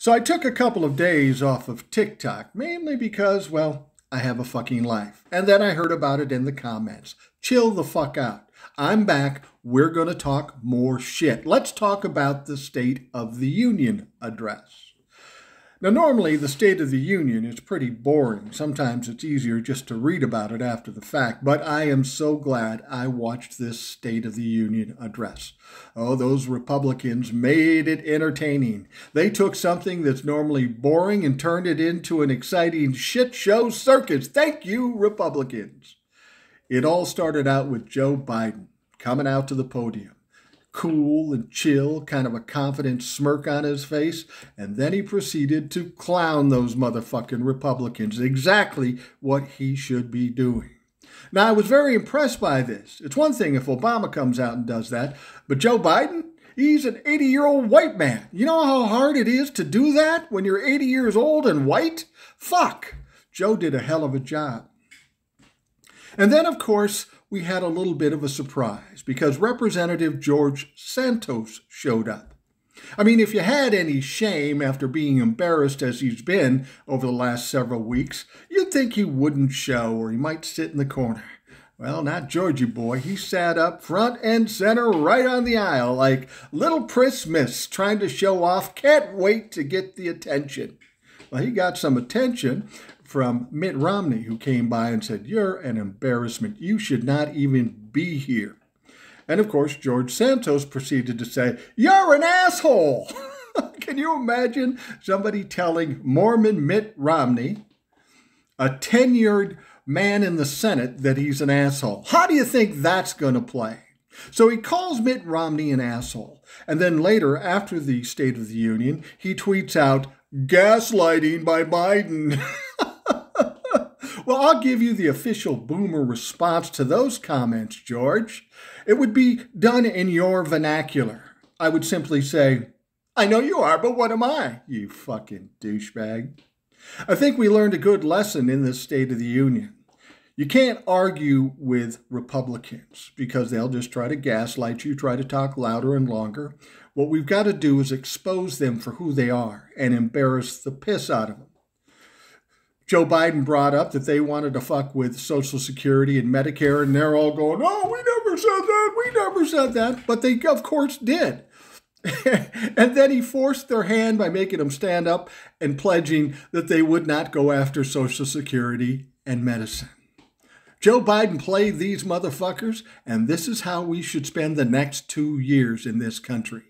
So I took a couple of days off of TikTok, mainly because, well, I have a fucking life. And then I heard about it in the comments. Chill the fuck out. I'm back. We're going to talk more shit. Let's talk about the State of the Union address. Now, normally the State of the Union is pretty boring. Sometimes it's easier just to read about it after the fact, but I am so glad I watched this State of the Union address. Oh, those Republicans made it entertaining. They took something that's normally boring and turned it into an exciting shit show circus. Thank you, Republicans. It all started out with Joe Biden coming out to the podium. Cool and chill, kind of a confident smirk on his face, and then he proceeded to clown those motherfucking Republicans, exactly what he should be doing. Now, I was very impressed by this. It's one thing if Obama comes out and does that, but Joe Biden, he's an 80-year-old white man. You know how hard it is to do that when you're 80 years old and white? Fuck! Joe did a hell of a job. And then, of course, we had a little bit of a surprise because Representative George Santos showed up. I mean, if you had any shame after being embarrassed as he's been over the last several weeks, you'd think he wouldn't show or he might sit in the corner. Well, not Georgie boy. He sat up front and center right on the aisle like little Christmas trying to show off. Can't wait to get the attention. Well, he got some attention from Mitt Romney, who came by and said, "You're an embarrassment. You should not even be here." And of course, George Santos proceeded to say, "You're an asshole." Can you imagine somebody telling Mormon Mitt Romney, a tenured man in the Senate, that he's an asshole? How do you think that's going to play? So he calls Mitt Romney an asshole. And then later, after the State of the Union, he tweets out, "Gaslighting by Biden." Well, I'll give you the official boomer response to those comments, George. It would be done in your vernacular. I would simply say, "I know you are, but what am I, you fucking douchebag?" I think we learned a good lesson in this State of the Union. You can't argue with Republicans because they'll just try to gaslight you, try to talk louder and longer. What we've got to do is expose them for who they are and embarrass the piss out of them. Joe Biden brought up that they wanted to fuck with Social Security and Medicare, and they're all going, "Oh, we never said that, we never said that." But they, of course, did. And then he forced their hand by making them stand up and pledging that they would not go after Social Security and medicine. Joe Biden played these motherfuckers, and this is how we should spend the next 2 years in this country.